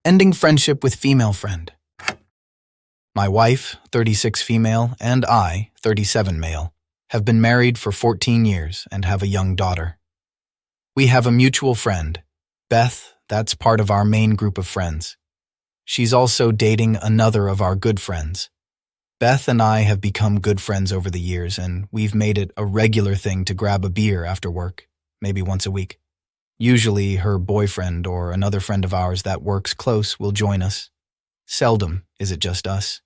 Ending friendship with female friend. My wife, 36 female, and I, 37 male, have been married for 14 years and have a young daughter. We have a mutual friend, Beth, that's part of our main group of friends. She's also dating another of our good friends. Beth and I have become good friends over the years, and we've made it a regular thing to grab a beer after work, maybe once a week. Usually her boyfriend or another friend of ours that works close will join us. Seldom is it just us.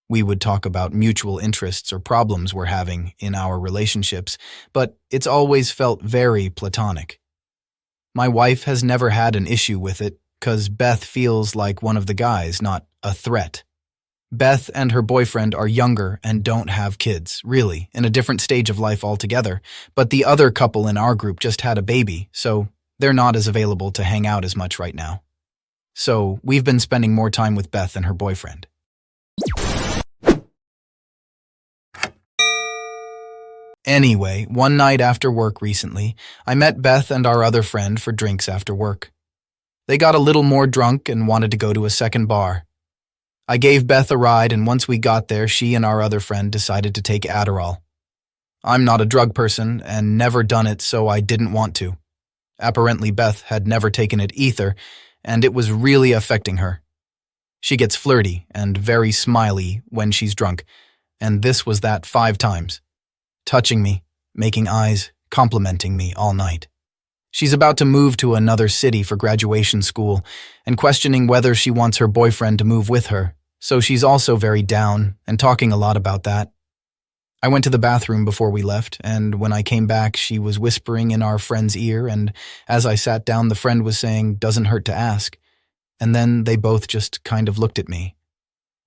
We would talk about mutual interests or problems we're having in our relationships, but it's always felt very platonic. My wife has never had an issue with it because Beth feels like one of the guys, not a threat. Beth and her boyfriend are younger and don't have kids, really, in a different stage of life altogether, but the other couple in our group just had a baby, so they're not as available to hang out as much right now. So we've been spending more time with Beth and her boyfriend. Anyway, one night after work recently, I met Beth and our other friend for drinks after work. They got a little more drunk and wanted to go to a second bar. I gave Beth a ride, and once we got there, she and our other friend decided to take Adderall. I'm not a drug person and never done it, so I didn't want to. Apparently, Beth had never taken it either, and it was really affecting her. She gets flirty and very smiley when she's drunk, and this was that 5 times. Touching me, making eyes, complimenting me all night. She's about to move to another city for graduation school and questioning whether she wants her boyfriend to move with her, so she's also very down and talking a lot about that. I went to the bathroom before we left, and when I came back, she was whispering in our friend's ear, and as I sat down, the friend was saying, "Doesn't hurt to ask." And then they both just kind of looked at me.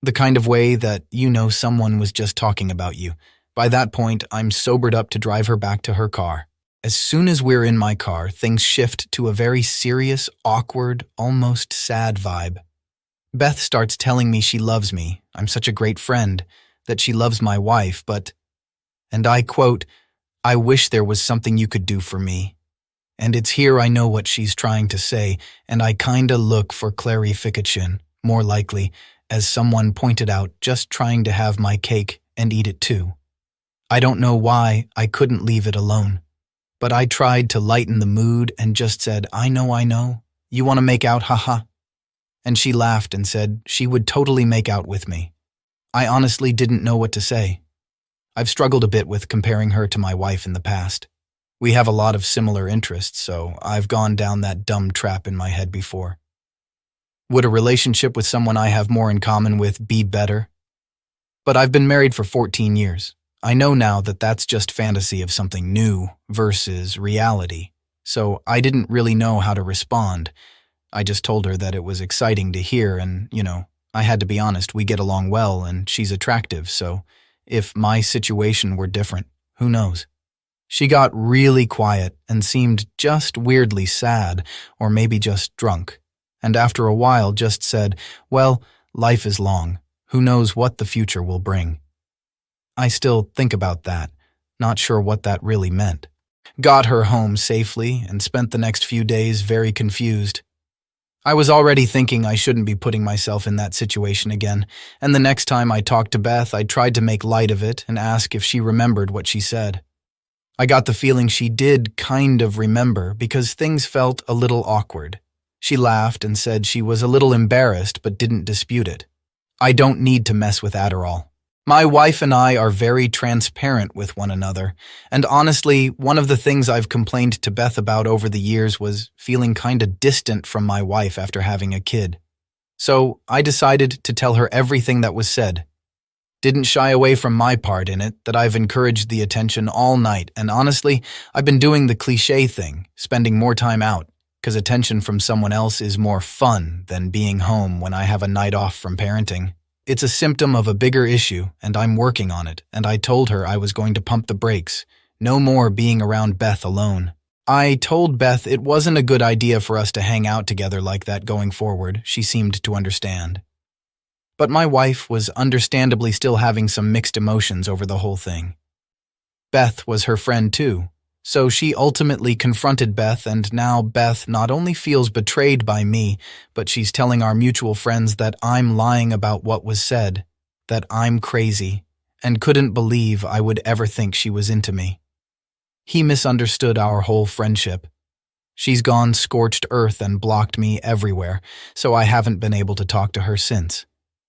The kind of way that you know someone was just talking about you. By that point, I'm sobered up to drive her back to her car. As soon as we're in my car, things shift to a very serious, awkward, almost sad vibe. Beth starts telling me she loves me, I'm such a great friend, that she loves my wife, but, and I quote, "I wish there was something you could do for me." And it's here I know what she's trying to say, and I kinda look for clarification, more likely, as someone pointed out, just trying to have my cake and eat it too. I don't know why I couldn't leave it alone. But I tried to lighten the mood and just said, I know. You want to make out, haha." And she laughed and said she would totally make out with me. I honestly didn't know what to say. I've struggled a bit with comparing her to my wife in the past. We have a lot of similar interests, so I've gone down that dumb trap in my head before. Would a relationship with someone I have more in common with be better? But I've been married for 14 years. I know now that that's just fantasy of something new versus reality, so I didn't really know how to respond. I just told her that it was exciting to hear and, I had to be honest, we get along well and she's attractive, so if my situation were different, who knows? She got really quiet and seemed just weirdly sad, or maybe just drunk, and after a while just said, "Well, life is long. Who knows what the future will bring?" I still think about that, not sure what that really meant. Got her home safely and spent the next few days very confused. I was already thinking I shouldn't be putting myself in that situation again, and the next time I talked to Beth, I tried to make light of it and ask if she remembered what she said. I got the feeling she did kind of remember because things felt a little awkward. She laughed and said she was a little embarrassed but didn't dispute it. I don't need to mess with Adderall. My wife and I are very transparent with one another, and honestly, one of the things I've complained to Beth about over the years was feeling kinda distant from my wife after having a kid. So I decided to tell her everything that was said. Didn't shy away from my part in it, that I've encouraged the attention all night, and honestly, I've been doing the cliché thing, spending more time out, 'cause attention from someone else is more fun than being home when I have a night off from parenting. It's a symptom of a bigger issue, and I'm working on it, and I told her I was going to pump the brakes. No more being around Beth alone. I told Beth it wasn't a good idea for us to hang out together like that going forward. She seemed to understand. But my wife was understandably still having some mixed emotions over the whole thing. Beth was her friend too, So she ultimately confronted Beth, and now Beth not only feels betrayed by me, but she's telling our mutual friends that I'm lying about what was said, that I'm crazy, and couldn't believe I would ever think she was into me. He misunderstood our whole friendship. She's gone scorched earth and blocked me everywhere, so I haven't been able to talk to her since.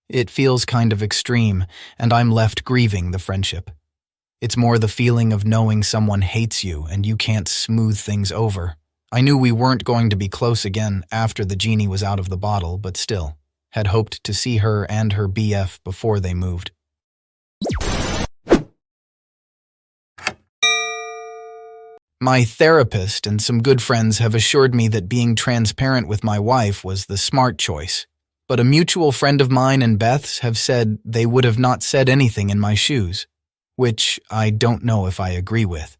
It feels kind of extreme, and I'm left grieving the friendship. It's more the feeling of knowing someone hates you and you can't smooth things over. I knew we weren't going to be close again after the genie was out of the bottle, but still, had hoped to see her and her BF before they moved. My therapist and some good friends have assured me that being transparent with my wife was the smart choice. But a mutual friend of mine and Beth's have said they would have not said anything in my shoes, which I don't know if I agree with.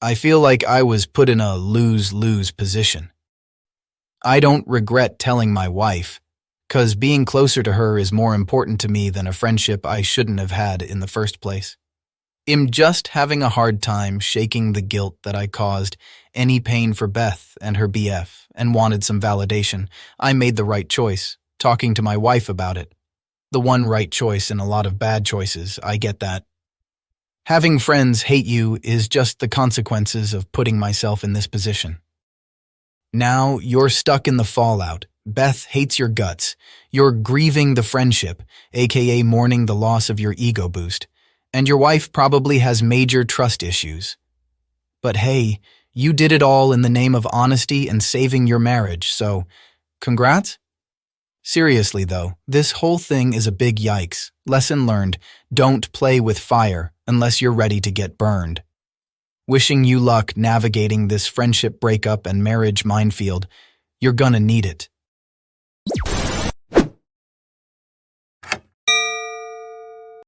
I feel like I was put in a lose-lose position. I don't regret telling my wife, 'cause being closer to her is more important to me than a friendship I shouldn't have had in the first place. I'm just having a hard time shaking the guilt that I caused any pain for Beth and her BF and wanted some validation. I made the right choice, talking to my wife about it. The one right choice in a lot of bad choices, I get that. Having friends hate you is just the consequences of putting myself in this position. Now you're stuck in the fallout. Beth hates your guts. You're grieving the friendship, aka mourning the loss of your ego boost. And your wife probably has major trust issues. But hey, you did it all in the name of honesty and saving your marriage, so congrats? Seriously though, this whole thing is a big yikes. Lesson learned, don't play with fire unless you're ready to get burned. Wishing you luck navigating this friendship breakup and marriage minefield. You're gonna need it.